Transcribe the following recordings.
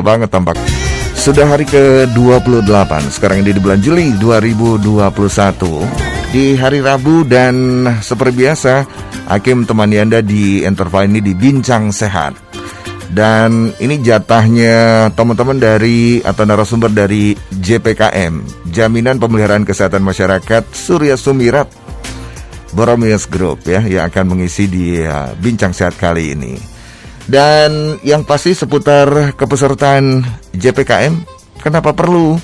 banget tampak. Sudah hari ke-28, sekarang ini di bulan Juli 2021. Di hari Rabu dan seperti biasa, Hakim temani Anda di Enterprise ini di Bincang Sehat. Dan ini jatahnya teman-teman dari atau narasumber dari JPKM, Jaminan Pemeliharaan Kesehatan Masyarakat Surya Sumirat Boromius Group ya, yang akan mengisi di Bincang Sehat kali ini. Dan yang pasti seputar kepesertaan JPKM, kenapa perlu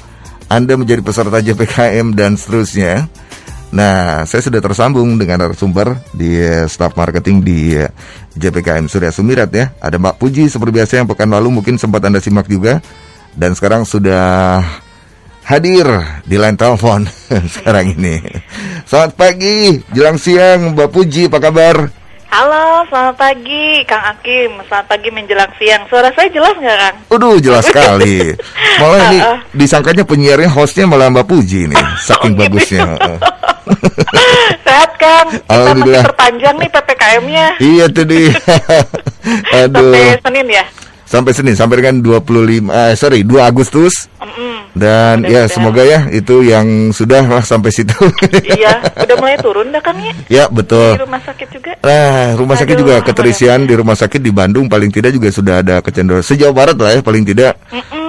Anda menjadi peserta JPKM dan seterusnya. Nah, saya sudah tersambung dengan narasumber di staf marketing di JPKM Surya Sumirat ya. Ada Mbak Puji seperti biasa yang pekan lalu mungkin sempat Anda simak juga. Dan sekarang sudah hadir di line telepon sekarang ini. Selamat pagi, jelang siang Mbak Puji, apa kabar? Halo, selamat pagi Kang Hakim. Selamat pagi menjelang siang. Suara saya jelas nggak, Kang? Udah jelas sekali. Malah ini disangkanya penyiarnya, hostnya malah Mbak Puji nih, saking bagusnya. Sehat, Kang. Kita masih perpanjang nih PPKM-nya. Iya tuh dia. Aduh. Sampai Senin ya? Sampai Senin, sampai dengan 2 Agustus. Dan ya semoga ya itu yang sudah lah sampai situ. Iya, udah mulai turun dah kan ya? Ya betul. Di rumah sakit juga. Nah, rumah sakit juga keterisian di rumah sakit di Bandung paling tidak juga sudah ada kecenderungan se-Jawa Barat lah ya paling tidak.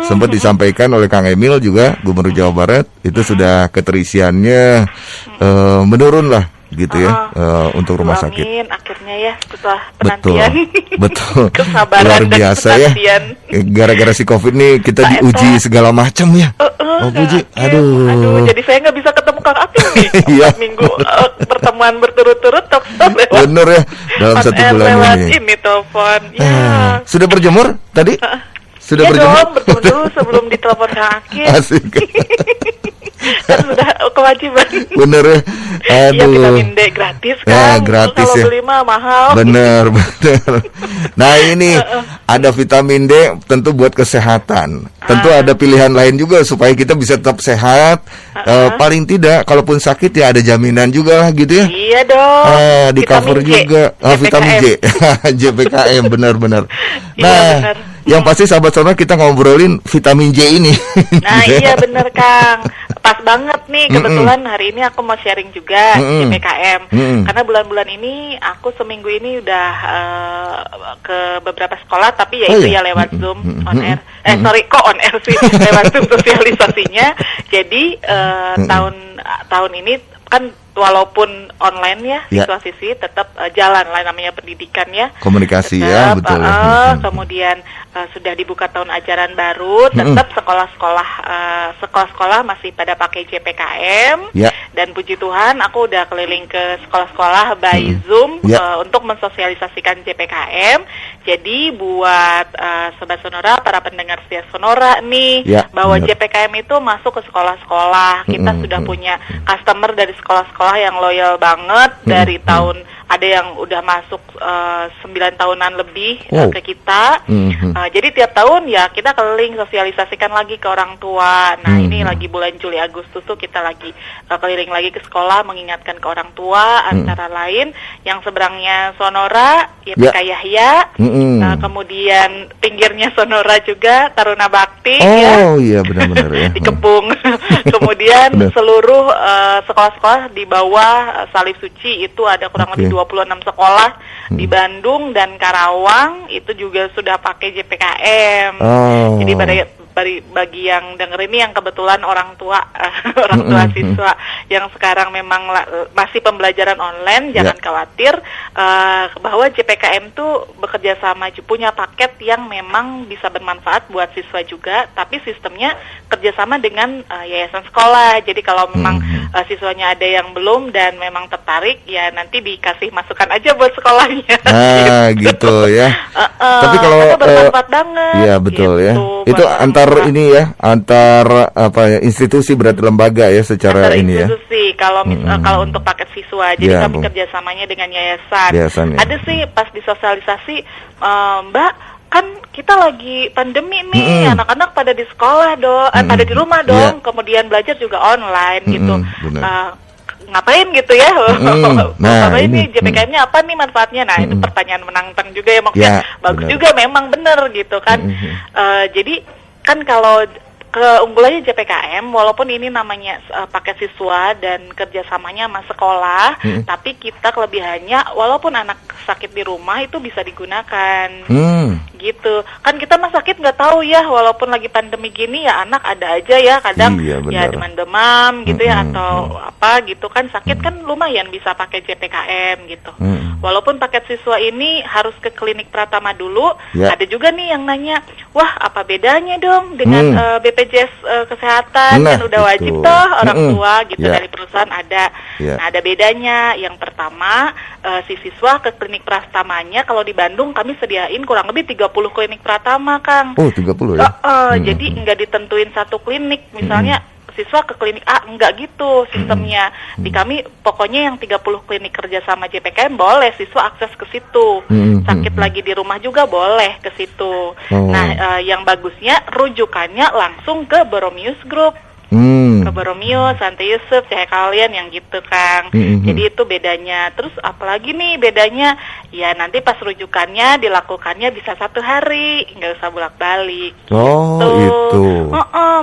Sempat disampaikan oleh Kang Emil juga, Gubernur Jawa Barat, itu sudah keterisiannya menurun lah gitu ya, untuk rumah sakit. Amin, akhirnya ya setelah penantian. Betul. Kesabaran luar biasa ya. Gara-gara si COVID nih kita diuji segala macam ya. Oh Puji, aduh. Jadi saya nggak bisa ketemu Kang Hakim nih. Iya. Minggu pertemuan berturut-turut bener ya, dalam satu bulan ini. Ini telepon. Ya. Sudah berjemur tadi? Sudah berjemur? Dong, bertemu dulu sebelum ditelepon Kang Hakim. Asik. Kan sudah kewajiban. Bener ya. Iya, vitamin D gratis kan. Ya, gratis kalau ya. beli mah mahal. Bener. Nah ini ada vitamin D tentu buat kesehatan. Tentu ada pilihan lain juga supaya kita bisa tetap sehat. Paling tidak kalaupun sakit ya ada jaminan juga lah gitu ya. Iya dong. Di cover juga. Vitamin J. JPKM benar-benar. Nah, bener. Yang pasti sahabat-sahabat kita ngobrolin vitamin J ini. Nah iya bener Kang. Pas banget nih, kebetulan hari ini aku mau sharing juga JPKM. Karena bulan-bulan ini aku seminggu ini udah ke beberapa sekolah, tapi ya lewat Zoom on air. Kok on air sih, lewat Zoom sosialisasinya. Jadi tahun ini kan walaupun online ya, siswa-siswi tetap jalan lah, namanya pendidikan ya. Komunikasi tetap, ya, betul. Kemudian sudah dibuka tahun ajaran baru, tetap sekolah-sekolah masih pada pakai JPKM. Dan puji Tuhan, aku udah keliling ke sekolah-sekolah by Zoom untuk mensosialisasikan JPKM. Jadi buat Sobat Sonora, para pendengar setia Sonora nih, bahwa JPKM itu masuk ke sekolah-sekolah. Kita sudah punya customer dari sekolah-sekolah yang loyal banget dari tahun, ada yang udah masuk 9 tahunan lebih ke kita. Jadi tiap tahun ya kita keliling sosialisasikan lagi ke orang tua. Nah ini lagi bulan Juli Agustus tuh kita lagi keliling lagi ke sekolah mengingatkan ke orang tua, antara lain yang seberangnya Sonora ya PK Yahya, kemudian pinggirnya Sonora juga Taruna Bakti iya benar-benar ya. di Kepung. Kemudian seluruh sekolah-sekolah di bawah Salib Suci itu ada kurang lebih 26 sekolah di Bandung dan Karawang itu juga sudah pakai JPKM. Jadi bagi yang denger ini yang kebetulan orang tua siswa yang sekarang memang masih pembelajaran online, jangan khawatir bahwa JPKM tuh bekerja sama, punya paket yang memang bisa bermanfaat buat siswa juga, tapi sistemnya kerjasama dengan yayasan sekolah. Jadi kalau memang siswanya ada yang belum dan memang tertarik, ya nanti dikasih masukan aja buat sekolahnya. Gitu ya. Tapi kalau bermanfaat banget. Iya betul gitu, ya. Itu antar ini ya, antar institusi berarti lembaga ya secara antar ini institusi, ya. Kalau untuk paket siswa, jadi kami kerjasamanya dengan yayasan. Ada sih pas disosialisasi, Mbak, kan kita lagi pandemi nih, anak-anak pada di sekolah pada di rumah dong, kemudian belajar juga online gitu. Ngapain gitu ya? Ngapain nih JPKM-nya, apa nih manfaatnya? Nah itu pertanyaan menantang juga ya, maksudnya bagus juga, memang bener gitu kan. Jadi kan kalau keunggulannya JPKM, walaupun ini namanya paket siswa dan kerjasamanya sama sekolah, tapi kita kelebihannya, walaupun anak sakit di rumah itu bisa digunakan, gitu. Kan kita mah sakit nggak tahu ya, walaupun lagi pandemi gini ya anak ada aja ya, kadang ya demam-demam gitu ya, atau apa gitu kan, sakit kan lumayan bisa pakai JPKM gitu. Walaupun paket siswa ini harus ke klinik Pratama dulu, ada juga nih yang nanya, wah apa bedanya dong dengan BPJS Kesehatan, kan udah wajib toh orang tua gitu dari perusahaan ada. Nah ada bedanya, yang pertama si siswa ke klinik Pratamanya, kalau di Bandung kami sediain kurang lebih 30 klinik Pratama, Kang. Oh 30 ya? Jadi nggak ditentuin satu klinik, misalnya siswa ke klinik A, enggak gitu sistemnya. Di kami pokoknya yang 30 klinik kerja sama JPKM boleh siswa akses ke situ. Sakit lagi di rumah juga boleh ke situ. Nah, yang bagusnya rujukannya langsung ke Boromius Group. Ke Boromius, Santi Yusuf, Cahaya Kalian yang gitu, Kang. Jadi itu bedanya. Terus apalagi nih bedanya? Ya nanti pas rujukannya dilakukannya bisa 1 hari, nggak usah bolak-balik. Oh gitu. itu.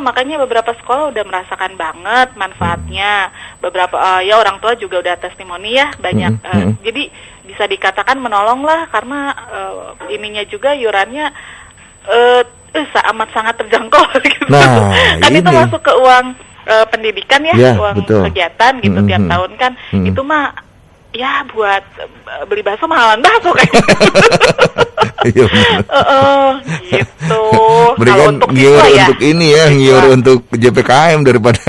Makanya beberapa sekolah udah merasakan banget manfaatnya. Beberapa ya orang tua juga udah testimoni ya banyak. Jadi bisa dikatakan menolong lah, karena ininya juga yurannya amat sangat terjangkau gitu. Nah, kan itu masuk ke uang pendidikan ya, uang betul. Kegiatan gitu tiap tahun kan. Itu mah ya buat beli bakso mahalan bakso kayaknya. Iya gitu. Berikan untuk ngiur ya, untuk ini ya, ngiur untuk JPKM daripada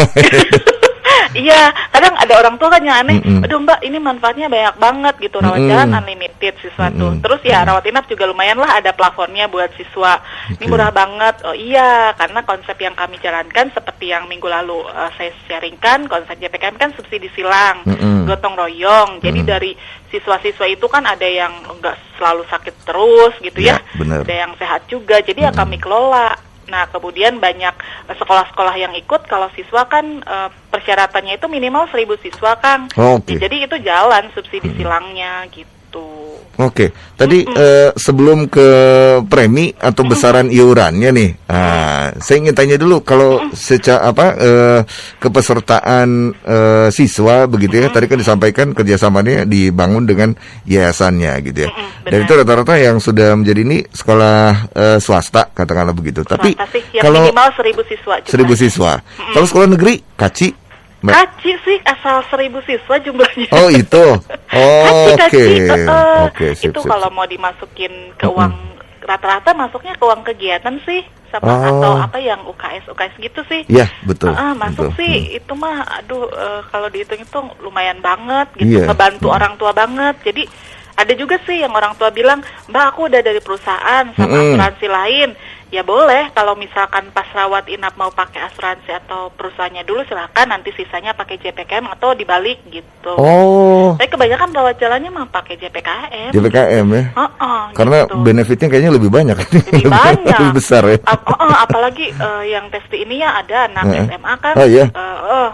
Iya, kadang ada orang tua kan yang aneh, aduh Mbak ini manfaatnya banyak banget gitu, rawat jalan unlimited siswa tuh. Terus ya rawat inap juga lumayan lah, ada plafonnya buat siswa. Ini murah banget. Oh iya, karena konsep yang kami jalankan seperti yang minggu lalu saya sharingkan, konsep JPKM kan subsidi silang, gotong royong. Jadi dari siswa-siswa itu kan ada yang enggak selalu sakit terus gitu ya, ada yang sehat juga. Jadi ya kami kelola. Nah, kemudian banyak sekolah-sekolah yang ikut. Kalau siswa kan persyaratannya itu minimal 1.000 siswa, Kang. Jadi itu jalan subsidi silangnya gitu. Tadi sebelum ke premi atau besaran iurannya nih, saya ingin tanya dulu kalau secara kepesertaan siswa begitu ya. Tadi kan disampaikan kerjasamanya dibangun dengan yayasannya gitu ya. Dan itu rata-rata yang sudah menjadi ini sekolah swasta katakanlah begitu. Tapi kalau minimal 1.000 siswa. 1.000 siswa. Kalau sekolah negeri, Kaci? Kaci sih asal 1.000 siswa jumlahnya. Oh itu. Kaci. Itu kalau mau dimasukin ke uang rata-rata masuknya ke uang kegiatan sih, sama atau apa yang UKS gitu sih. Iya betul. Masuk betul. Sih itu mah, kalau dihitung-hitung lumayan banget gitu, ngebantu orang tua banget. Jadi ada juga sih yang orang tua bilang, Mbak aku udah dari perusahaan sama asuransi lain. Ya boleh, kalau misalkan pas rawat inap mau pakai asuransi atau perusahaannya dulu silakan, nanti sisanya pakai JPKM atau dibalik gitu. Tapi kebanyakan rawat jalannya mah pakai JPKM. JPKM ya? Karena gitu. Benefitnya kayaknya lebih banyak. Lebih banyak. Lebih besar ya? Apalagi yang testi ini ya ada anak SMA kan.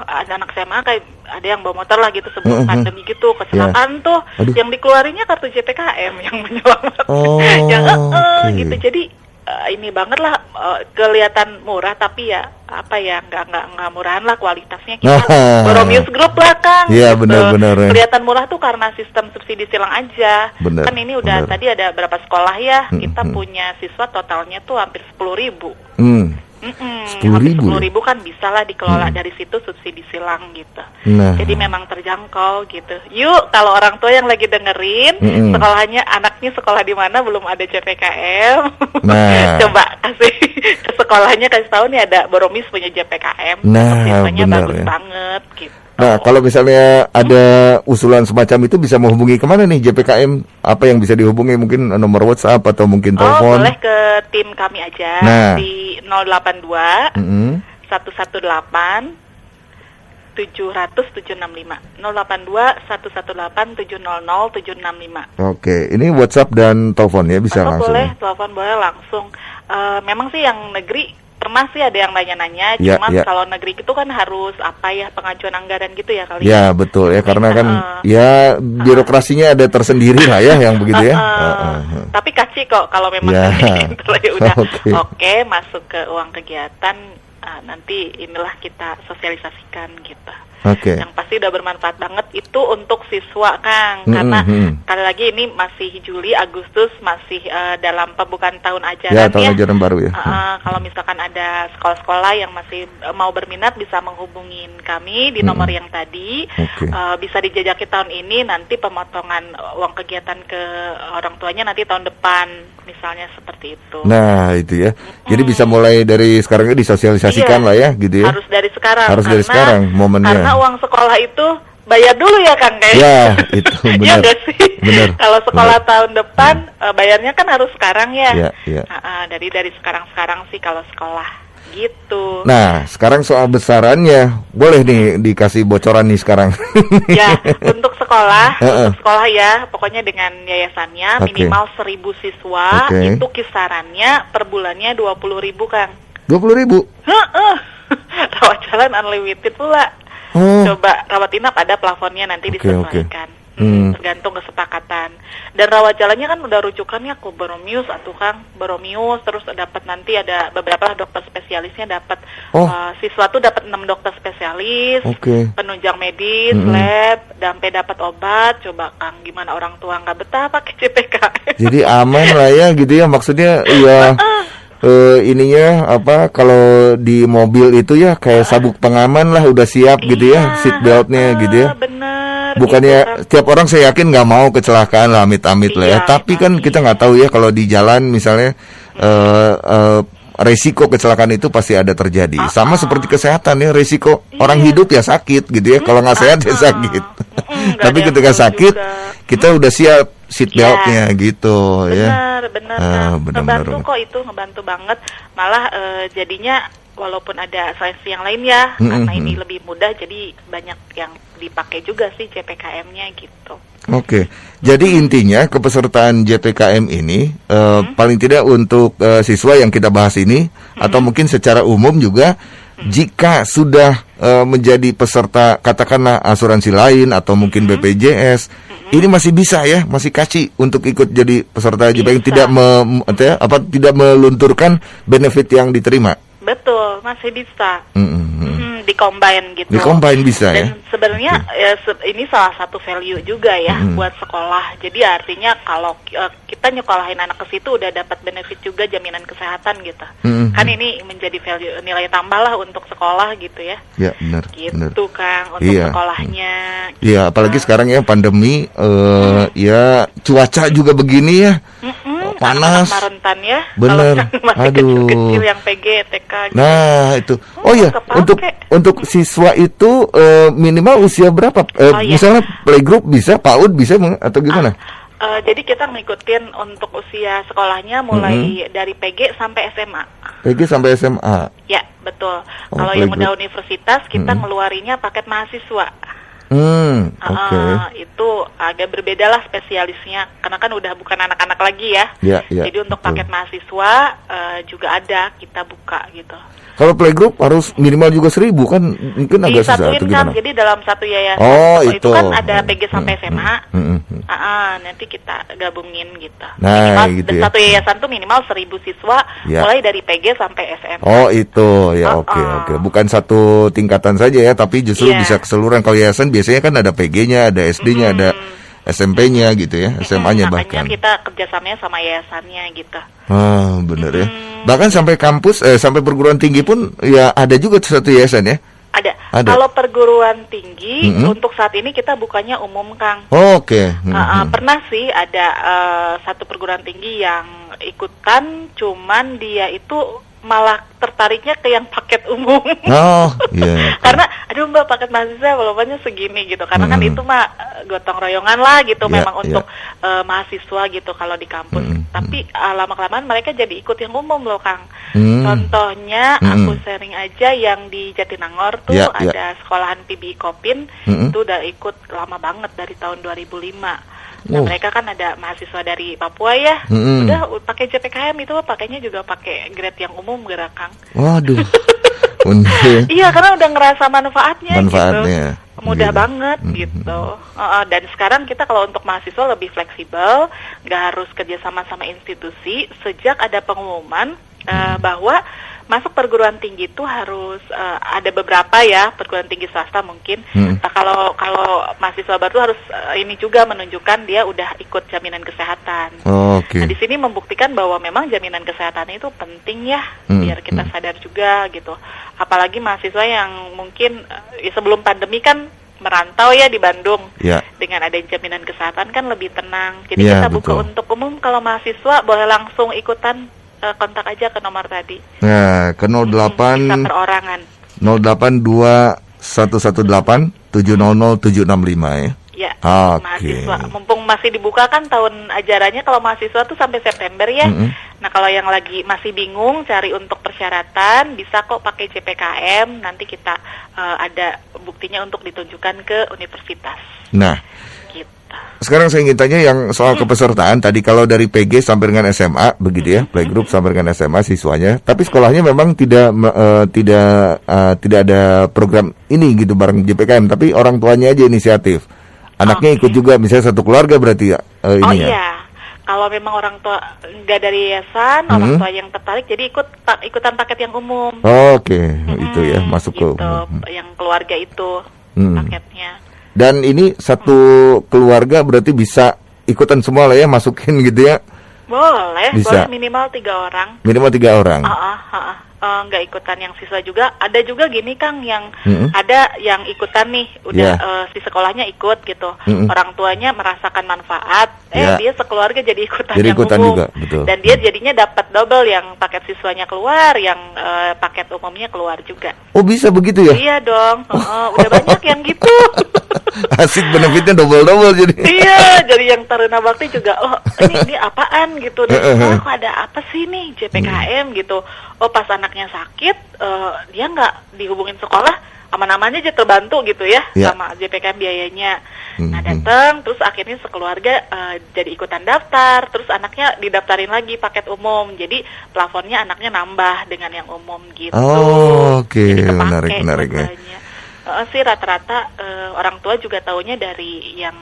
Ada anak SMA kayak ada yang bawa motor lah gitu sebelum pandemi gitu, kecelakaan tuh. Yang dikeluarinnya kartu JPKM yang menyelamatkan. Gitu. Jadi ini banget lah, kelihatan murah tapi ya apa ya nggak murahan lah kualitasnya. Kita Boromius Group lah, Kang. Iya gitu. benar. Kelihatan murah tuh karena sistem subsidi silang aja. Kan ini udah tadi ada berapa sekolah ya, kita punya siswa totalnya tuh hampir 10.000. 10.000 kan bisa lah dikelola dari situ subsidi silang gitu. Jadi memang terjangkau gitu. Yuk kalau orang tua yang lagi dengerin, sekolahnya anaknya sekolah di mana belum ada JPKM, coba kasih ke sekolahnya, kasih tahu nih ada Boromis punya JPKM. Siswanya bagus banget gitu. Nah, kalau misalnya ada usulan semacam itu bisa menghubungi kemana nih JPKM? Apa yang bisa dihubungi? Mungkin nomor WhatsApp atau mungkin telepon? Boleh ke tim kami aja di 082 118 700 765. 082 118 700 765. Oke, ini WhatsApp dan telepon ya bisa langsung. Boleh, telepon boleh langsung. Memang sih yang negeri pernah sih ada yang nanya-nanya, Ya, cuma ya. kalau negeri itu kan harus apa ya, pengajuan anggaran gitu ya kali. Ya betul ya, karena kan ya birokrasinya ada tersendiri lah ya yang begitu ya. Tapi kasih kok kalau memang Ya. ya udah Oke. oke, masuk ke uang kegiatan, nanti inilah kita sosialisasikan gitu. Oke. Yang pasti udah bermanfaat banget itu untuk siswa, Kang, karena kali lagi ini masih Juli, Agustus, masih dalam pembukaan tahun ajaran Ya, tahun ajaran baru ya. Kalau misalkan ada sekolah-sekolah yang masih mau berminat bisa menghubungin kami di nomor yang tadi. Oke. Bisa dijajaki tahun ini, nanti pemotongan uang kegiatan ke orang tuanya nanti tahun depan, misalnya seperti itu. Nah itu ya. Jadi bisa mulai dari sekarang disosialisasikan Iya, lah ya gitu ya. Harus dari sekarang. Harus dari sekarang momennya. Karena uang sekolah itu bayar dulu ya, Kang, kayak. Ya, itu Iya benar. nggak sih? Benar. Kalau sekolah Benar. tahun depan bayarnya kan harus sekarang ya. Ya, ya. Dari sekarang sih kalau sekolah gitu. Nah, sekarang soal besarannya, boleh nih dikasih bocoran nih sekarang. Ya, untuk sekolah ya, pokoknya dengan yayasannya Oke. minimal 1.000 siswa, Oke. itu kisarannya per bulannya 20.000, Kang. 20.000. Rawat jalan unlimited pula. Oh. Coba rawat inap ada plafonnya, nanti Oke, disesuaikan. Tergantung kesepakatan. Dan rawat jalannya kan udah rujukannya ke Boromius atau Kang, Boromius, terus dapat nanti ada beberapa dokter spesialisnya dapat. Siswa tuh dapat 6 dokter spesialis, Oke. penunjang medis, lab, sampai dapat obat. Coba Kang, gimana orang tua nggak betah pakai CPK? Jadi aman lah ya gitu ya, maksudnya ya. Ininya apa, kalau di mobil itu ya kayak sabuk pengaman lah, udah siap gitu ya, seat beltnya gitu ya. Bener. Bukannya gitu, Kang. tiap orang saya yakin nggak mau kecelakaan lah, amit-amit lah ya. Iya, Tapi kan kita nggak tahu ya kalau di jalan misalnya resiko kecelakaan itu pasti ada terjadi. Sama seperti kesehatan ya, resiko orang hidup ya sakit gitu ya. Kalau nggak sehat ya sakit. nggak Tapi ada yang ketika tahu sakit juga. kita udah siap seat Iya. beltnya gitu ya. Benar, benar, ngebantu benar. kok itu, ngebantu banget. Malah jadinya walaupun ada seleksi yang lain ya, karena ini lebih mudah, jadi banyak yang dipakai juga sih JPKM-nya gitu. Oke, jadi intinya kepesertaan JPKM ini paling tidak untuk siswa yang kita bahas ini, atau mungkin secara umum juga, jika sudah menjadi peserta katakanlah asuransi lain atau mungkin BPJS, ini masih bisa ya, masih kasih untuk ikut jadi peserta JPKM, tidak melunturkan benefit yang diterima. Betul, masih bisa. Di-combine gitu. Di-combine bisa ya. Dan sebenarnya ini salah satu value juga ya buat sekolah. Jadi artinya kalau kita nyekolahin anak ke situ udah dapat benefit juga, jaminan kesehatan gitu. Kan ini menjadi value, nilai tambah lah untuk sekolah gitu ya. Ya, benar. Gitu Benar. Kang, untuk sekolahnya. Iya, apalagi sekarang ya pandemi, ya cuaca juga begini ya. Panas. Anak-anak rentan ya. Bener. Kalau masih Aduh. kecil-kecil yang PG, TK gitu. Nah itu. Oh ya, kepake. untuk siswa itu minimal usia berapa? iya. Misalnya playgroup bisa, PAUD bisa atau gimana? Jadi kita ngikutin untuk usia sekolahnya mulai dari PG sampai SMA. PG sampai SMA. Ya, betul. Oh, Kalau yang playgroup. udah universitas, kita ngeluarinnya paket mahasiswa. Oke. Itu agak berbeda lah spesialisnya, karena kan udah bukan anak-anak lagi ya. Ya, Jadi untuk betul. paket mahasiswa juga ada, kita buka gitu. Kalau playgroup harus minimal juga 1.000 kan, mungkin agak susah atau Disatuin gimana? kan, jadi dalam satu yayasan. Oh, itu itu. kan ada PG sampai SMA. Nanti kita gabungin gitu. Nah, Minimal gitu ya. satu yayasan tuh minimal 1.000 siswa, Ya. mulai dari PG sampai SMA. Oh itu ya, oke. Bukan satu tingkatan saja ya, tapi justru Iya. bisa keseluruhan. Kalau yayasan biasanya kan ada PG-nya, ada SD-nya, ada SMP-nya gitu ya, SMA-nya bahkan. Makanya kita kerjasamanya sama yayasannya gitu. Bener ya. Bahkan sampai kampus, sampai perguruan tinggi pun ya ada juga satu yayasan ya. Ada. Ada. Kalau perguruan tinggi untuk saat ini kita bukannya umum, Kang. Oke. Pernah sih ada satu perguruan tinggi yang ikutan, cuman dia itu malah tertariknya ke yang paket umum. Oh, iya. Karena aduh Mbak, paket mahasiswa walaupun segini gitu. Karena kan itu mah gotong royongan lah gitu, Ya, memang ya. untuk mahasiswa gitu kalau di kampus. Tapi lama-kelamaan mereka jadi ikut yang umum loh, Kang. Contohnya aku sharing aja yang di Jatinangor tuh Ya, ya. ada sekolahan PBI Kopin, itu udah ikut lama banget dari tahun 2005. Nah, mereka kan ada mahasiswa dari Papua ya. Udah pakai JPKM itu pakainya juga pakai grade yang umum gerak Kang. Waduh. Iya, karena udah ngerasa manfaatnya gitu. Mudah gitu. Banget gitu. Dan sekarang kita kalau untuk mahasiswa lebih fleksibel, nggak harus kerjasama sama institusi. Sejak ada pengumuman bahwa masuk perguruan tinggi itu harus ada beberapa ya perguruan tinggi swasta mungkin. Kalau mahasiswa baru harus ini juga menunjukkan dia udah ikut jaminan kesehatan. Nah, di sini membuktikan bahwa memang jaminan kesehatan itu penting ya, biar kita sadar juga gitu. Apalagi mahasiswa yang mungkin sebelum pandemi kan merantau ya di Bandung. Dengan ada jaminan kesehatan kan lebih tenang. Jadi kita buka untuk umum, kalau mahasiswa boleh langsung ikutan. Kontak aja ke nomor tadi. Nah, ke 08 bisa perorangan. 082118700765 ya. Ya, mahasiswa. Mumpung masih dibuka kan tahun ajarannya kalau mahasiswa tuh sampai September ya. Nah, kalau yang lagi masih bingung cari untuk persyaratan, bisa kok pakai JPKM. Nanti kita ada buktinya untuk ditunjukkan ke universitas. Nah, sekarang saya ingin tanya yang soal kepesertaan tadi, kalau dari PG sampai dengan SMA begitu ya, playgroup sampai dengan SMA siswanya, tapi sekolahnya memang tidak ada program ini gitu bareng JPKM, tapi orang tuanya aja inisiatif. Anaknya ikut juga, misalnya satu keluarga berarti ya ini ya. Iya. Kalau memang orang tua nggak dari yayasan, orang tua yang tertarik jadi ikutan paket yang umum. Itu ya masuk gitu, ke yang keluarga itu paketnya. Dan ini satu keluarga berarti bisa ikutan semua lah ya, masukin gitu ya? Boleh minimal 3 orang. Minimal 3 orang? Nggak ikutan yang siswa juga. Ada juga gini Kang, yang ada yang ikutan nih, udah si sekolahnya ikut gitu. Orang tuanya merasakan manfaat, dia sekeluarga jadi ikutan yang umum. Juga, betul. Dan dia jadinya dapat double, yang paket siswanya keluar, yang paket umumnya keluar juga. Oh, bisa begitu ya? Iya dong, udah banyak yang gitu. Asik, benefitnya double jadi. Iya, jadi yang Taruna Bakti juga, ini apaan gitu. Dan kok ada apa sih nih JPKM gitu. Oh, pas anaknya sakit, dia nggak dihubungin sekolah, aman-amannya aja terbantu gitu ya sama JPKM biayanya. Nah, datang, terus akhirnya sekeluarga jadi ikutan daftar, terus anaknya didaftarin lagi paket umum. Jadi plafonnya anaknya nambah dengan yang umum gitu. Jadi menarik ya. Sih rata-rata orang tua juga taunya dari yang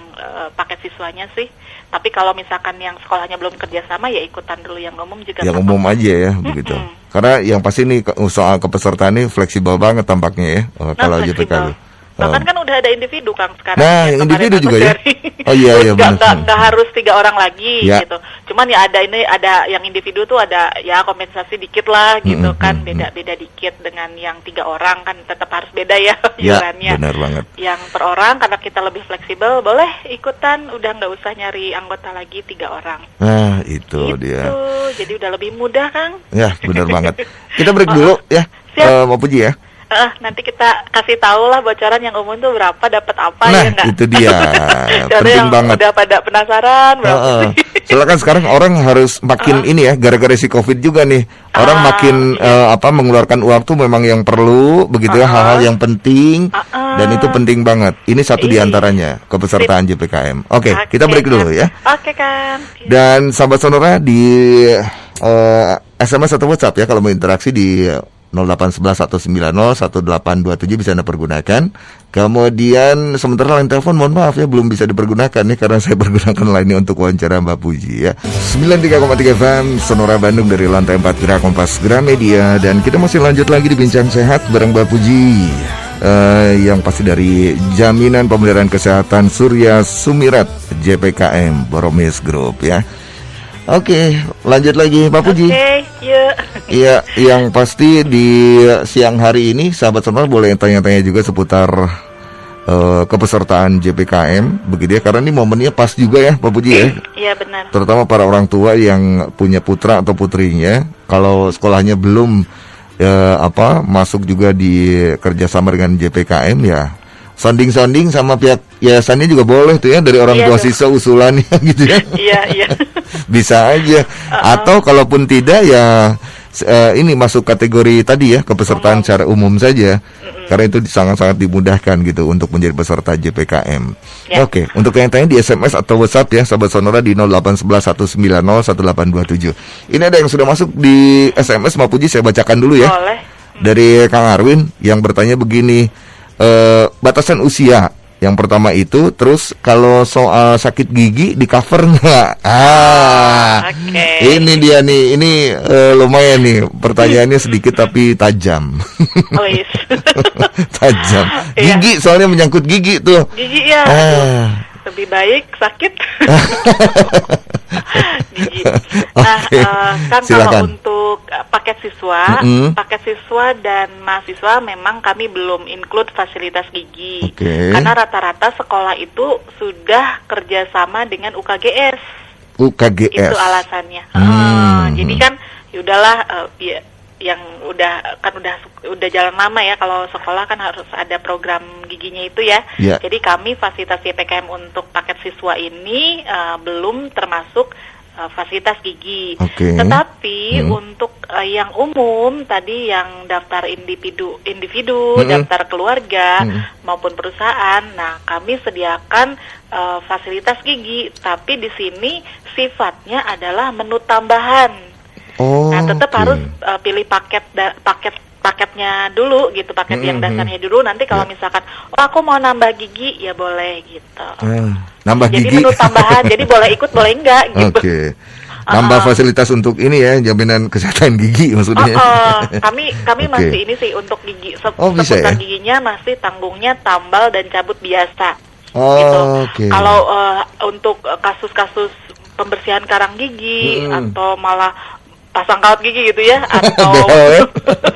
paket siswanya sih. Tapi kalau misalkan yang sekolahnya belum kerjasama ya ikutan dulu yang umum juga. Yang umum aja ya begitu. Karena yang pasti nih soal kepesertaan ini fleksibel banget tampaknya ya. Kalau JPK. Bahkan kan udah ada individu Kang sekarang. Nah, ya, individu juga ya. Iya benar. Nggak harus 3 orang lagi gitu. Cuman ya ada yang individu tuh ada ya kompensasi dikit lah gitu kan, beda dikit dengan yang 3 orang kan tetap harus beda ya iurannya. Benar banget. Yang per orang karena kita lebih fleksibel boleh ikutan, udah nggak usah nyari anggota lagi 3 orang. Nah, itu dia. Jadi udah lebih mudah Kang. Ya, benar banget. Kita break dulu ya. Mau Puji ya. Nanti kita kasih tahu lah bocoran yang umum tuh berapa, dapat apa ya nggak? Itu dia. Penting banget. Udah pada penasaran berapa sih? Soalnya kan sekarang orang harus makin ini ya, gara-gara si COVID juga nih. Orang makin mengeluarkan uang tuh memang yang perlu, begitu ya, hal-hal yang penting. Dan itu penting banget. Ini satu diantaranya, kepesertaan JPKM. Oke, kita break dulu ya. Oke kan. Dan sahabat Sonora di SMS atau WhatsApp ya, kalau mau interaksi di 0811-190-1827 bisa Anda pergunakan. Kemudian sementara line telepon mohon maaf ya belum bisa dipergunakan nih, karena saya pergunakan line ini untuk wawancara Mbak Puji ya. 93,3 FM Sonora Bandung dari lantai 4 Gerak Kompas Gramedia. Dan kita masih lanjut lagi di Bincang Sehat bareng Mbak Puji, yang pasti dari Jaminan Pemeliharaan Kesehatan Surya Sumirat JPKM Boromis Group ya. Oke, lanjut lagi Pak Puji. Iya, yang pasti di siang hari ini sahabat Sonora boleh tanya-tanya juga seputar kepesertaan JPKM begitu ya, karena ini momennya pas juga ya Pak Puji ya. Iya benar. Terutama para orang tua yang punya putra atau putrinya, kalau sekolahnya belum masuk juga di kerjasama dengan JPKM ya. Sounding sama pihak yayasannya juga boleh tuh ya, dari orang tua siswa usulannya gitu ya. Iya. Bisa aja. Atau kalaupun tidak ya ini masuk kategori tadi ya, kepesertaan secara umum saja. Karena itu sangat-sangat dimudahkan gitu untuk menjadi peserta JPKM. Ya. Oke, untuk yang tanya di SMS atau WhatsApp ya, sahabat Sonora di 0811 190 1827. Ini ada yang sudah masuk di SMS, Mbak Puji, saya bacakan dulu ya. Boleh. Dari Kang Arwin yang bertanya begini, batasan usia. Yang pertama itu, terus kalau soal sakit gigi di cover nggak? Oke. Ini dia nih, ini lumayan nih, pertanyaannya sedikit tapi tajam. Oh, yes. Tajam. Iya. Gigi, soalnya menyangkut gigi tuh. Gigi ya. Lebih baik sakit. Gigi. Nah, Oke, kan silakan. kalau untuk paket siswa dan mahasiswa memang kami belum include fasilitas gigi. Oke. Karena rata-rata sekolah itu sudah kerjasama dengan UKGS. UKGS. Itu alasannya. Jadi kan yaudahlah, yang udah jalan lama ya, kalau sekolah kan harus ada program giginya itu ya. Ya. Jadi kami fasilitas YPKM untuk paket siswa ini belum termasuk fasilitas gigi. Oke. Tetapi untuk yang umum tadi, yang daftar individu, daftar keluarga maupun perusahaan, nah kami sediakan fasilitas gigi, tapi di sini sifatnya adalah menu tambahan. Nah, tetap harus pilih paketnya dulu gitu, paket yang dasarnya dulu. Nanti kalau misalkan, aku mau nambah gigi, ya boleh gitu. Nambah Jadi gigi. menu tambahan, jadi boleh ikut, boleh enggak gitu. Oke. Nambah fasilitas untuk ini ya, jaminan kesehatan gigi maksudnya. Kami Oke. masih ini sih untuk gigi, Bisa seputar ya? giginya masih tanggungnya tambal dan cabut biasa. Oh, Gitu. oke. Kalau untuk kasus-kasus pembersihan karang gigi atau malah pasang kawat gigi gitu ya, atau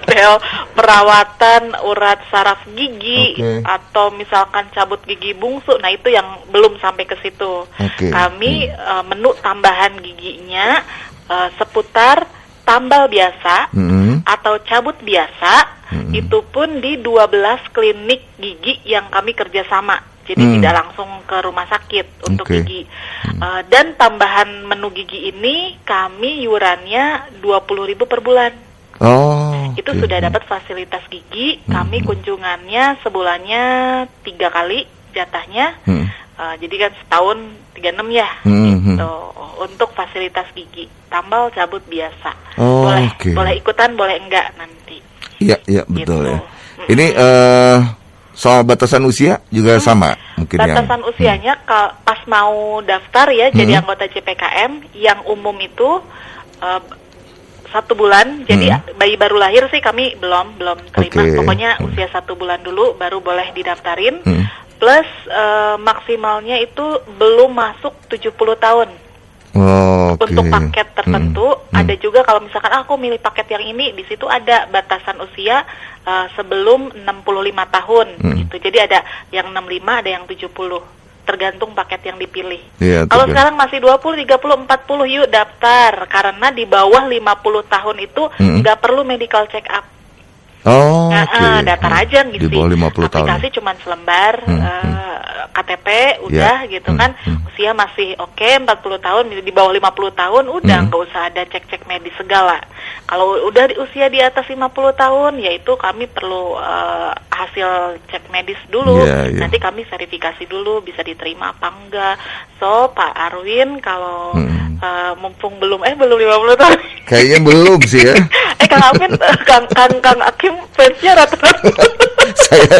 behel perawatan urat saraf gigi, atau misalkan cabut gigi bungsu, nah itu yang belum sampai ke situ. Kami menu tambahan giginya seputar tambal biasa atau cabut biasa, itu pun di 12 klinik gigi yang kami kerjasama. Jadi tidak langsung ke rumah sakit untuk gigi. Dan tambahan menu gigi ini kami yurannya 20.000 per bulan. Itu sudah dapat fasilitas gigi. Kami kunjungannya sebulannya 3 kali jatahnya. Jadi kan setahun 36 ya. Gitu. Untuk fasilitas gigi, tambal cabut biasa. Boleh ikutan, boleh enggak nanti. Iya, betul Gitu. ya. Ini soal batasan usia juga sama mungkin batasan usianya pas mau daftar ya jadi anggota JPKM yang umum itu 1 bulan. Jadi bayi baru lahir sih kami belum terima. Pokoknya usia 1 bulan dulu baru boleh didaftarin. Plus maksimalnya itu belum masuk 70 tahun. Untuk paket tertentu. Ada juga kalau misalkan aku milih paket yang ini, di situ ada batasan usia sebelum 65 tahun gitu. Jadi ada yang 65, ada yang 70. Tergantung paket yang dipilih. Kalau sekarang masih 20, 30, 40, yuk daftar. Karena di bawah 50 tahun itu nggak perlu medical check up. Daftar aja gitu. Di bawah 50 tahun. Aplikasi cuma selembar KTP udah gitu kan. Usia masih oke, 40 tahun, di bawah 50 tahun udah nggak usah ada cek-cek medis segala. Kalau udah di usia di atas 50 tahun, yaitu kami perlu hasil cek medis dulu. Nanti kami verifikasi dulu bisa diterima apa enggak. So, Pak Arwin kalau mumpung belum 50 tahun. Kayaknya belum sih ya. Kang Arwin, Kang Akim fansnya rata-rata. Saya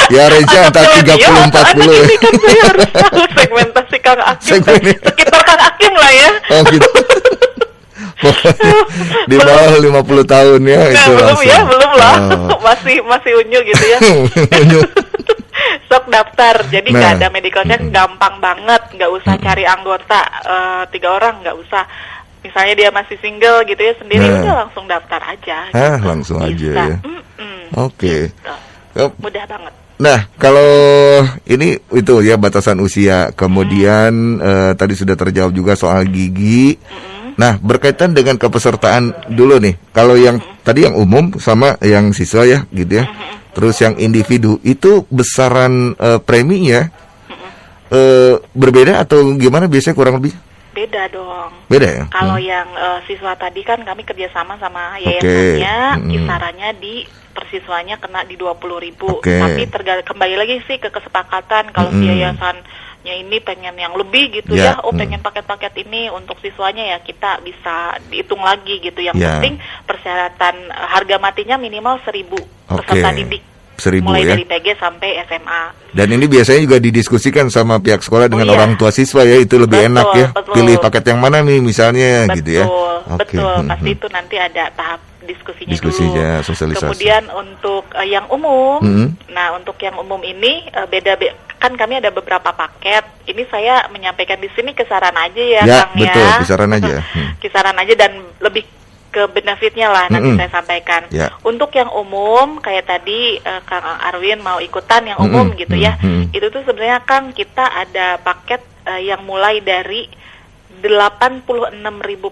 ya Reja antara 30-40 ya. Ini kan saya harus tahu segmentasi Kang Akim. Sekitar Kang Akim lah ya. Gitu. Di bawah 50 tahun ya itu belum lah. Masih unyu gitu ya. Sok daftar. Jadi nggak ada medical check, gampang banget. Nggak usah cari anggota 3 orang, nggak usah. Misalnya dia masih single gitu ya sendiri, udah langsung daftar aja. Gitu. Langsung aja ya. Oke. Gitu. Mudah banget. Nah, kalau ini itu ya batasan usia. Kemudian tadi sudah terjawab juga soal gigi. Nah, berkaitan dengan kepesertaan dulu nih. Kalau yang tadi yang umum sama yang siswa ya gitu ya. Terus yang individu itu besaran preminya berbeda atau gimana biasanya kurang lebih? Beda dong. Beda ya? Kalau yang siswa tadi kan kami kerjasama sama yayasannya, kisarannya di persiswanya kena di 20.000. Tapi kembali lagi sih ke kesepakatan. Kalau si yayasannya ini pengen yang lebih gitu ya, pengen paket-paket ini untuk siswanya ya kita bisa dihitung lagi gitu. Yang penting persyaratan harga matinya minimal 1.000 peserta didik. 1.000 mulai ya? dari PG sampai SMA. Dan ini biasanya juga didiskusikan sama pihak sekolah dengan orang tua siswa ya, itu lebih enak ya. Pilih paket yang mana nih misalnya gitu ya. Betul, pasti itu nanti ada tahap diskusinya dulu. Sosialisasi. Kemudian untuk yang umum, nah untuk yang umum ini beda kan kami ada beberapa paket. Ini saya menyampaikan di sini kisaran aja ya, Kang betul, ya. Kisaran aja. Kisaran aja dan lebih ke benefitnya lah nanti saya sampaikan. Untuk yang umum kayak tadi Kang Arwin mau ikutan yang umum gitu ya. Itu tuh sebenarnya Kang kita ada paket yang mulai dari 86.000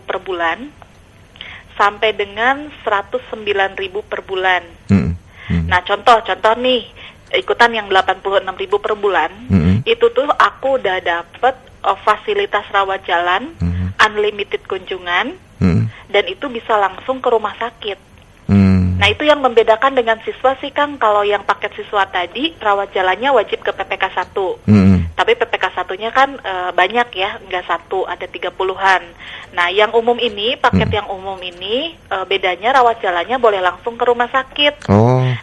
per bulan sampai dengan 109.000 per bulan. Nah, contoh nih ikutan yang 86.000 per bulan, itu tuh aku udah dapet fasilitas rawat jalan, unlimited kunjungan, dan itu bisa langsung ke rumah sakit. Nah, itu yang membedakan dengan siswa sih Kang. Kalau yang paket siswa tadi rawat jalannya wajib ke PPK 1. Tapi PPK 1-nya kan banyak ya, nggak 1, ada 30-an. Nah, yang umum ini, paket yang umum ini bedanya rawat jalannya boleh langsung ke rumah sakit.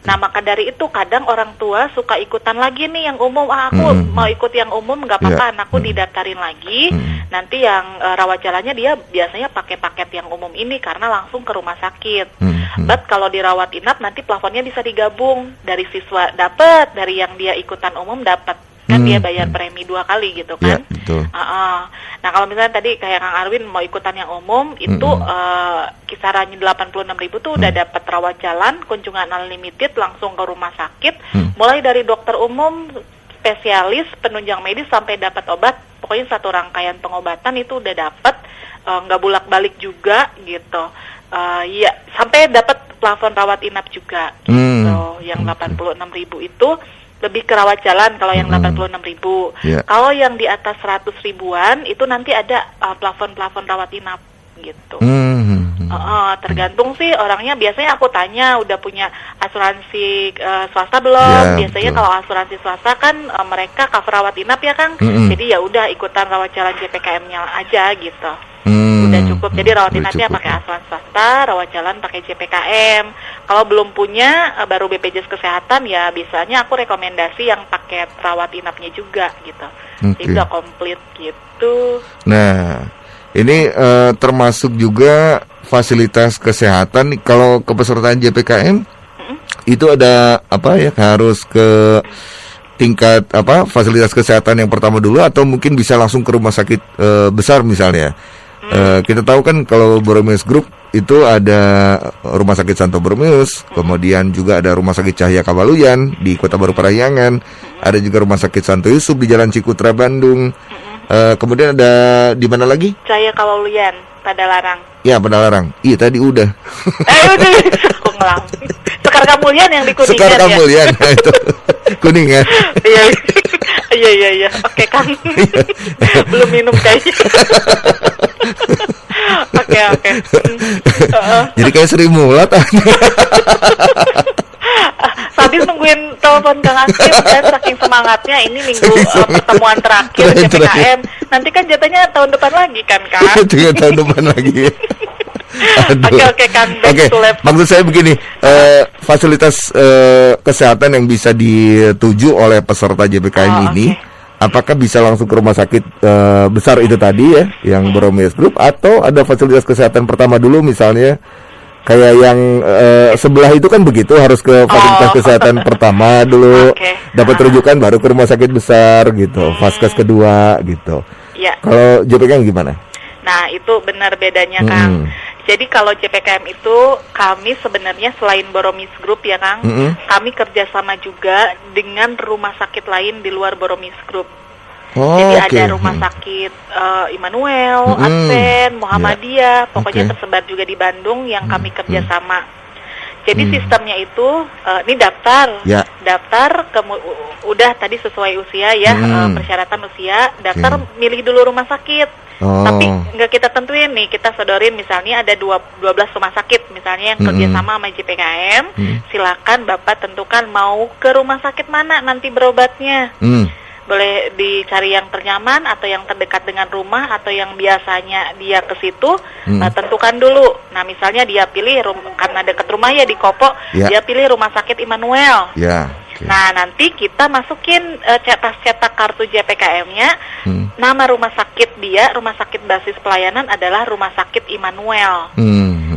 Nah, maka dari itu kadang orang tua suka ikutan lagi nih yang umum. Aku mau ikut yang umum, nggak apa-apa, anakku didaftarin lagi. Nanti yang rawat jalannya dia biasanya pakai paket yang umum ini karena langsung ke rumah sakit. But kalau dirawat inap nanti plafonnya bisa digabung, dari siswa dapat, dari yang dia ikutan umum dapat. Kan dia bayar premi 2 kali gitu kan. Betul. Nah, kalau misalnya tadi kayak Kang Arwin mau ikutan yang umum itu kisarannya 86.000 tuh udah dapat rawat jalan, kunjungan unlimited langsung ke rumah sakit, mulai dari dokter umum, spesialis, penunjang medis sampai dapat obat. Pokoknya satu rangkaian pengobatan itu udah dapat, nggak bolak-balik juga gitu. Ya, sampai dapat plafon rawat inap juga gitu. Yang 86.000 itu lebih ke rawat jalan kalau yang 86.000. Kalau yang di atas 100 ribuan itu nanti ada plafon-plafon rawat inap gitu. Tergantung sih orangnya. Biasanya aku tanya udah punya asuransi swasta belum. Biasanya kalau asuransi swasta kan mereka cover rawat inap ya Kang. Jadi ya udah ikutan rawat jalan JPKM-nya aja gitu. Udah cukup. Jadi rawat inapnya pakai asuransi swasta, rawat jalan pakai JPKM. Kalau belum punya baru BPJS Kesehatan ya biasanya aku rekomendasi yang paket rawat inapnya juga gitu. Jadi udah komplit gitu. Nah, ini termasuk juga fasilitas kesehatan. Kalau kepesertaan JPKM itu ada apa ya, harus ke tingkat apa fasilitas kesehatan yang pertama dulu atau mungkin bisa langsung ke rumah sakit besar misalnya. Kita tahu kan kalau Boromius Group itu ada Rumah Sakit Santo Boromius, kemudian juga ada Rumah Sakit Cahya Kawaluyan di Kota Baru Parahyangan, ada juga Rumah Sakit Santo Yusuf di Jalan Cikutra Bandung. Kemudian ada di mana lagi? Cahya Kawaluyan, Padalarang. Ya, Padalarang. Iya, tadi udah. Udah, aku ngelang. Sekar Kamulyan yang di Kuningan ya. Sekar Kamulyan, itu. Kuningan. Iya. Oke, Kang. Belum minum kayaknya. Oke. Jadi kayak Sri Mulat. Sambil nungguin telepon Kang Asif dan saking semangatnya ini minggu pertemuan terakhir JPKM. Nanti kan jatuhnya tahun depan lagi kan, Kang? Tahun depan lagi. Oke, Kang. Maksud saya begini, fasilitas kesehatan yang bisa dituju oleh peserta JPKM ini, apakah bisa langsung ke rumah sakit besar itu tadi ya, yang Boromius Group, atau ada fasilitas kesehatan pertama dulu misalnya, kayak yang sebelah itu kan begitu, harus ke fasilitas kesehatan pertama dulu, dapat rujukan baru ke rumah sakit besar gitu, vaskes kedua gitu. Kalau JPKM gimana? Nah, itu benar bedanya, Kang. Jadi kalau JPKM itu kami sebenarnya selain Boromius Group ya Kang, kami kerjasama juga dengan rumah sakit lain di luar Boromius Group. Jadi ada rumah sakit Immanuel, Advent, Muhammadiyah, pokoknya tersebar juga di Bandung yang kami kerjasama. Jadi sistemnya itu ini daftar, Ya. udah tadi sesuai usia ya, persyaratan usia, daftar milih dulu rumah sakit. Oh. Tapi nggak kita tentuin nih, kita sodorin misalnya ada 12 rumah sakit misalnya yang kerjasama sama JPKM, silakan Bapak tentukan mau ke rumah sakit mana nanti berobatnya. Boleh dicari yang ternyaman atau yang terdekat dengan rumah atau yang biasanya dia ke situ, tentukan dulu. Nah misalnya dia pilih karena dekat rumah ya di Kopo, dia pilih rumah sakit Immanuel. Nah nanti kita masukin cetak kartu JPKM-nya, nama rumah sakit dia, rumah sakit basis pelayanan adalah Rumah Sakit Immanuel.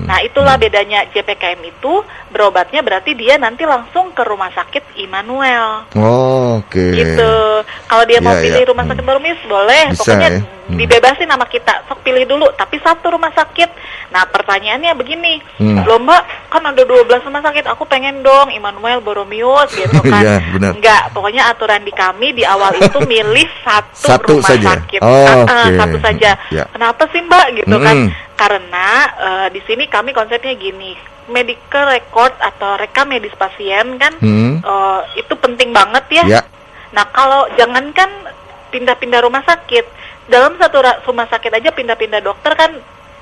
Nah itulah bedanya JPKM itu berobatnya berarti dia nanti langsung ke Rumah Sakit Immanuel. Gitu. Kalau dia mau pilih Rumah Sakit Boromis boleh, bisa, pokoknya dibebasin sama kita, sok pilih dulu, tapi satu rumah sakit. Nah pertanyaannya begini, loh Mbak, kan ada 12 rumah sakit, aku pengen dong Immanuel Boromius gitu kan. Enggak, pokoknya aturan di kami di awal itu milih satu rumah saja. sakit. Satu saja. Kenapa sih Mbak gitu kan? Karena di sini kami konsepnya gini, medical record atau rekam medis pasien kan itu penting banget ya. Nah kalau jangankan pindah-pindah rumah sakit, dalam satu rumah sakit aja pindah-pindah dokter kan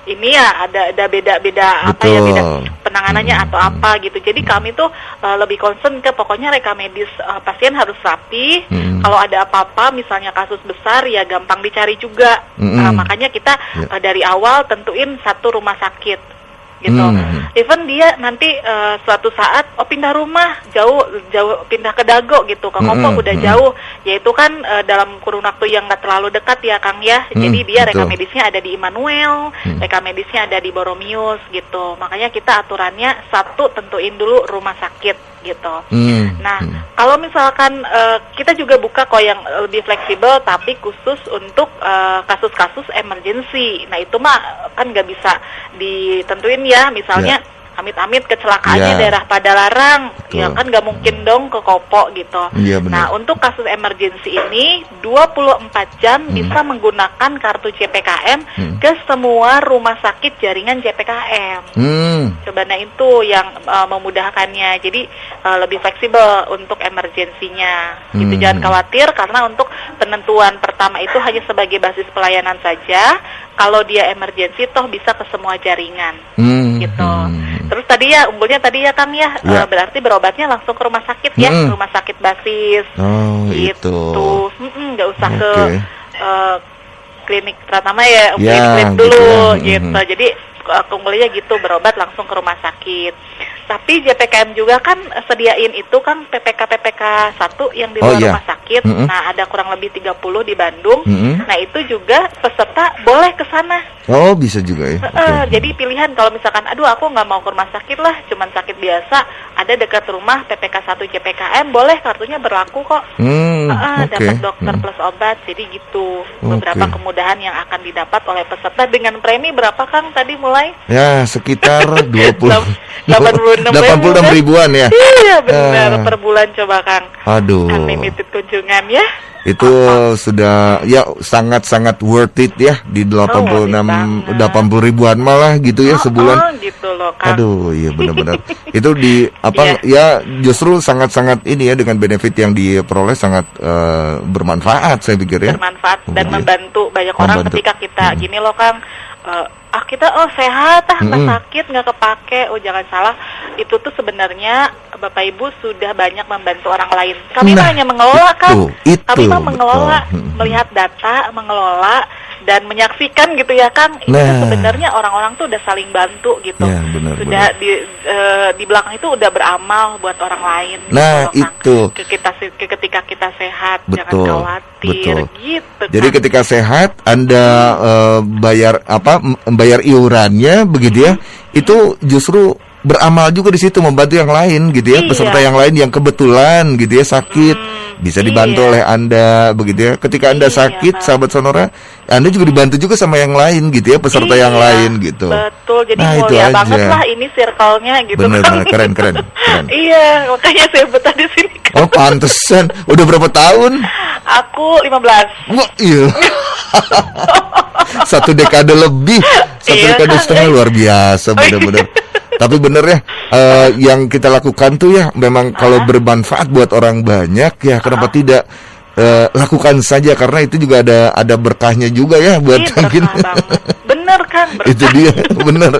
ini ya ada beda-beda apa ya, beda penanganannya atau apa gitu. Jadi kami tuh lebih concern ke pokoknya rekam medis pasien harus rapi. Kalau ada apa-apa misalnya kasus besar ya gampang dicari juga. Makanya kita dari awal tentuin satu rumah sakit gitu. Even dia nanti suatu saat pindah rumah jauh pindah ke Dago gitu, ke Kopo udah jauh, yaitu kan dalam kurun waktu yang nggak terlalu dekat ya Kang ya. Jadi dia rekam medisnya ada di Immanuel, rekam medisnya ada di Boromius gitu. Makanya kita aturannya satu tentuin dulu rumah sakit gitu. Nah kalau misalkan kita juga buka kok yang lebih fleksibel tapi khusus untuk kasus-kasus emergency. Nah itu mah kan nggak bisa ditentuin ya, misalnya amit-amit kecelakaannya daerah Padalarang, ya kan nggak mungkin dong ke Kopo gitu. Nah untuk kasus emergency ini 24 jam bisa menggunakan kartu JPKM ke semua rumah sakit jaringan JPKM. Coba nah itu yang memudahkannya, jadi lebih fleksibel untuk emergensinya. Gitu, jangan khawatir karena untuk penentuan pertama itu hanya sebagai basis pelayanan saja. Kalau dia emergency toh bisa ke semua jaringan. Gitu. Terus tadi ya unggulnya tadi ya Kang ya, berarti berobatnya langsung ke rumah sakit ya, rumah sakit basis. Gitu. Nggak usah ke klinik Pratama ya, klinik dulu gitu. Jadi keunggulannya gitu, berobat langsung ke rumah sakit. Tapi JPKM juga kan sediain itu kan PPK 1 yang di luar rumah sakit. Nah, ada kurang lebih 30 di Bandung. Nah, itu juga peserta boleh ke sana. Oh, bisa juga ya. Jadi pilihan kalau misalkan aduh aku nggak mau ke rumah sakit lah, cuman sakit biasa, ada dekat rumah PPK 1 JPKM, boleh kartunya berlaku kok. Dapat dokter plus obat. Jadi gitu. Beberapa kemudahan yang akan didapat oleh peserta dengan premi berapa Kang tadi mulai? Ya, sekitar 86 86 ribuan ya. Iya benar, per bulan coba Kang. Aduh. Unlimited kunjungan ya. Itu sudah ya sangat-sangat worth it ya di 80 ribuan malah gitu ya sebulan. Gitu loh Kang. Aduh, iya benar-benar. Itu di apa ya justru sangat-sangat ini ya dengan benefit yang diperoleh sangat bermanfaat saya pikir ya. Bermanfaat dan membantu banyak orang ketika kita gini loh Kang. Kita sehat nggak sakit nggak kepake, jangan salah, itu tuh sebenarnya Bapak Ibu sudah banyak membantu orang lain. Kami hanya mengelola Kang, kami mah mengelola, melihat data, mengelola dan menyaksikan gitu ya Kang. Itu sebenarnya orang-orang tuh udah saling bantu gitu. Sudah di belakang itu udah beramal buat orang lain. Nah gitu, itu ketika kita sehat, jangan khawatir gitu. Jadi ketika sehat Anda bayar iurannya begitu ya, itu justru beramal juga di situ membantu yang lain gitu ya, peserta yang lain yang kebetulan gitu ya sakit bisa dibantu oleh Anda begitu ya. Ketika Anda sakit sahabat Sonora, Anda juga dibantu juga sama yang lain gitu ya, peserta yang lain gitu. Betul, jadi mulia banget lah ini circle-nya gitu. Bener, keren. Iya, makanya saya betah di sini. Oh, pantesan. Udah berapa tahun? Aku 15. Wah, iya. 1 dekade lebih, 1 dekade setengah, luar biasa benar-benar. Tapi bener ya, yang kita lakukan tuh ya memang kalau bermanfaat buat orang banyak ya kenapa tidak lakukan saja, karena itu juga ada berkahnya juga ya buat berkah banget. Bener kan, berkah. Itu dia, bener.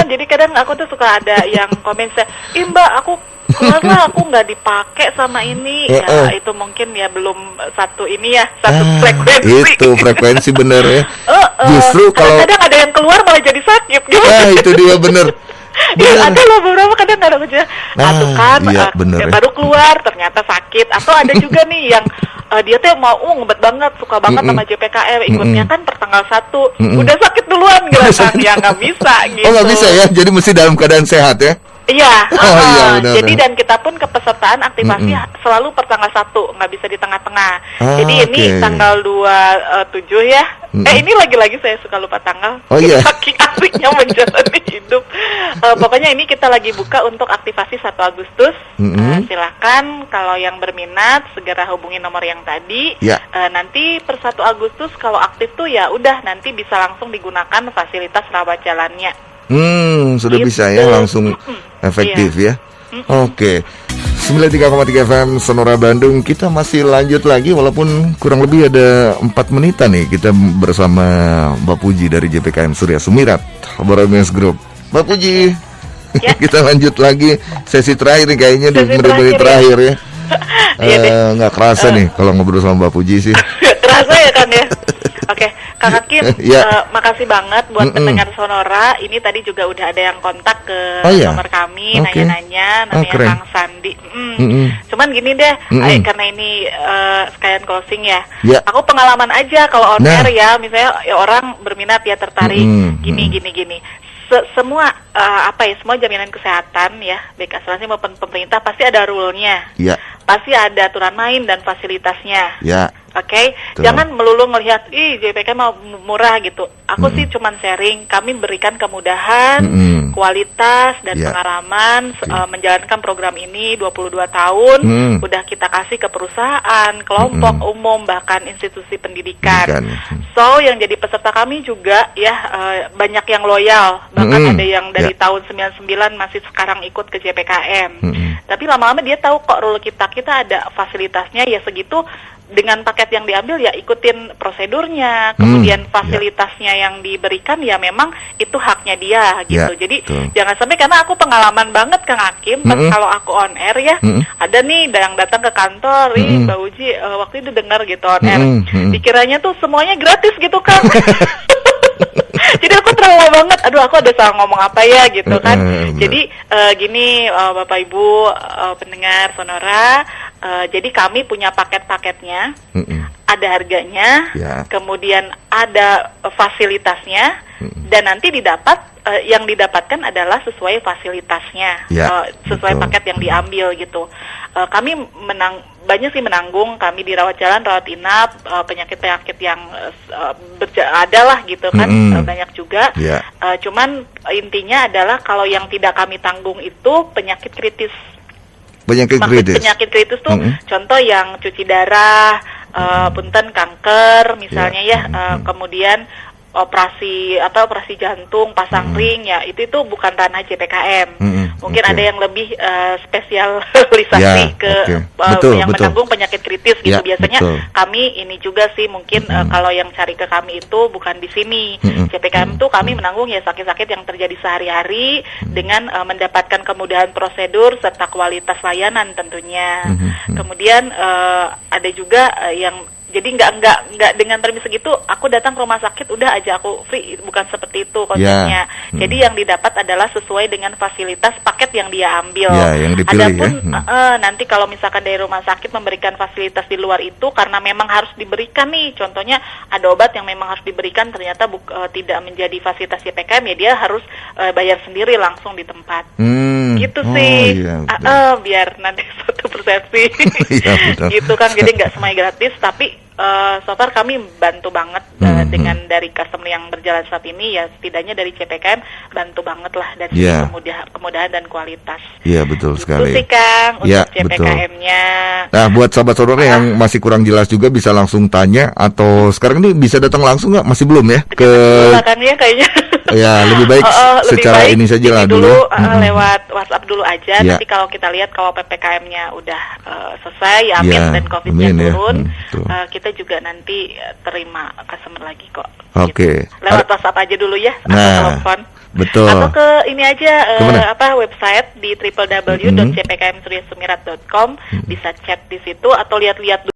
Jadi kadang aku tuh suka ada yang komen saya, Mbak aku keluarlah aku nggak dipakai sama ini, ya itu mungkin ya belum satu ini ya, satu frekuensi. Itu frekuensi bener ya. Justru kalau kadang ada yang keluar malah jadi sakit gitu. Itu dia bener. Ya, ada loh beberapa kadang ada aja. Atau kan baru keluar ternyata sakit. Atau ada juga nih yang dia tuh mau ngebet banget, suka banget sama JPKM, ikutnya kan pertanggal 1. Udah sakit duluan gitu kan. Ya nggak bisa gitu. Oh nggak bisa ya, jadi mesti dalam keadaan sehat ya. Iya, jadi dan kita pun kepesertaan aktivasi selalu pertanggal 1, nggak bisa di tengah-tengah. Jadi ini tanggal 27 ya. Ini lagi-lagi saya suka lupa tanggal. Oh iya. Saking asiknya menjalani hidup. Pokoknya ini kita lagi buka untuk aktivasi 1 Agustus. Silakan kalau yang berminat segera hubungi nomor yang tadi. Nanti per 1 Agustus kalau aktif tuh ya udah nanti bisa langsung digunakan fasilitas rawat jalannya. Sudah gitu. Bisa ya langsung efektif ya. Oke. 93,3 FM Sonora Bandung. Kita masih lanjut lagi walaupun kurang lebih ada 4 menitan nih kita bersama Mbak Puji dari JPKM Surya Sumirat Boromir Group. Mbak Puji, kita lanjut lagi sesi terakhir nih kayaknya di menit-menit terakhir ya. Nggak kerasa nih kalau ngobrol sama Mbak Puji sih. Terasa ya kan ya. Oke, Kang Hakim, makasih banget buat pendengar Sonora. Ini tadi juga udah ada yang kontak ke nomor kami, nanya-nanya, namanya Kang Sandi. Cuman gini deh, karena ini sekalian closing ya. Aku pengalaman aja kalau on air ya, misalnya orang berminat ya tertarik, gini. Semua semua jaminan kesehatan ya, baik asuransi maupun pemerintah pasti ada rule-nya. Pasti ada aturan main dan fasilitasnya. Oke, jangan melulu melihat JPK mau murah gitu. Aku sih cuman sharing, kami berikan kemudahan, kualitas dan pengalaman menjalankan program ini 22 tahun. Udah kita kasih ke perusahaan, kelompok umum, bahkan institusi pendidikan. So yang jadi peserta kami juga ya banyak yang loyal, bahkan ada yang dari tahun 99 masih sekarang ikut ke JPKM. Tapi lama-lama dia tahu kok rule kita ada fasilitasnya ya segitu. Dengan paket yang diambil ya ikutin prosedurnya, kemudian fasilitasnya yang diberikan ya memang itu haknya dia gitu. Jadi jangan sampai, karena aku pengalaman banget Kang Hakim, pas kalau aku on air ya, ada nih yang datang ke kantor, Mbak Uji waktu itu dengar gitu on air, dikiranya tuh semuanya gratis gitu kan. Jadi aku trauma banget, aduh aku ada salah ngomong apa ya gitu kan. Jadi gini Bapak Ibu pendengar Sonora, jadi kami punya paket-paketnya, ada harganya, kemudian ada fasilitasnya, dan nanti yang didapatkan adalah sesuai fasilitasnya, sesuai paket yang diambil gitu. Kami banyak sih menanggung, kami di rawat jalan, rawat inap, penyakit-penyakit yang adalah gitu kan, banyak juga. Cuman intinya adalah kalau yang tidak kami tanggung itu penyakit kritis. Penyakit kritis tuh contoh yang cuci darah, punten kanker misalnya kemudian operasi jantung, pasang ring ya, itu bukan ranah JPKM. Mungkin ada yang lebih spesialisasi yang menanggung penyakit kritis gitu. Biasanya kami ini juga sih mungkin kalau yang cari ke kami itu bukan di sini. JPKM tuh kami menanggung ya sakit-sakit yang terjadi sehari-hari dengan mendapatkan kemudahan prosedur serta kualitas layanan tentunya. Kemudian ada juga yang jadi nggak dengan termis segitu aku datang ke rumah sakit udah aja aku free, bukan seperti itu konsepnya. Jadi yang didapat adalah sesuai dengan fasilitas paket yang dia ambil. Yang dipilih. Adapun nanti kalau misalkan dari rumah sakit memberikan fasilitas di luar itu karena memang harus diberikan nih, contohnya ada obat yang memang harus diberikan ternyata tidak menjadi fasilitas JPKM ya dia harus bayar sendiri langsung di tempat. Gitu sih. Biar nanti suatu persepsi. Gitu kan, jadi nggak semuanya gratis, tapi so far kami bantu banget dengan dari customer yang berjalan saat ini, ya setidaknya dari CPKM bantu banget lah dari segi kemudahan dan kualitas. Iya, betul sekali. Itu sih Kang untuk CPKM-nya. Nah, buat sahabat-saudara yang masih kurang jelas juga bisa langsung tanya, atau sekarang ini bisa datang langsung nggak? Masih belum ya? Kan ya kayaknya. Ya, lebih baik secara ini saja lah dulu. Lewat WhatsApp dulu aja. Nanti kalau kita lihat kalau PPKM-nya udah selesai, amin, dan COVID-nya turun, kita juga nanti terima customer lagi kok. Oke. Gitu. Lewat WhatsApp aja dulu ya, atau telepon. Betul. Atau ke ini aja website di www.cpkmsuryasumirat.com, bisa chat di situ atau lihat-lihat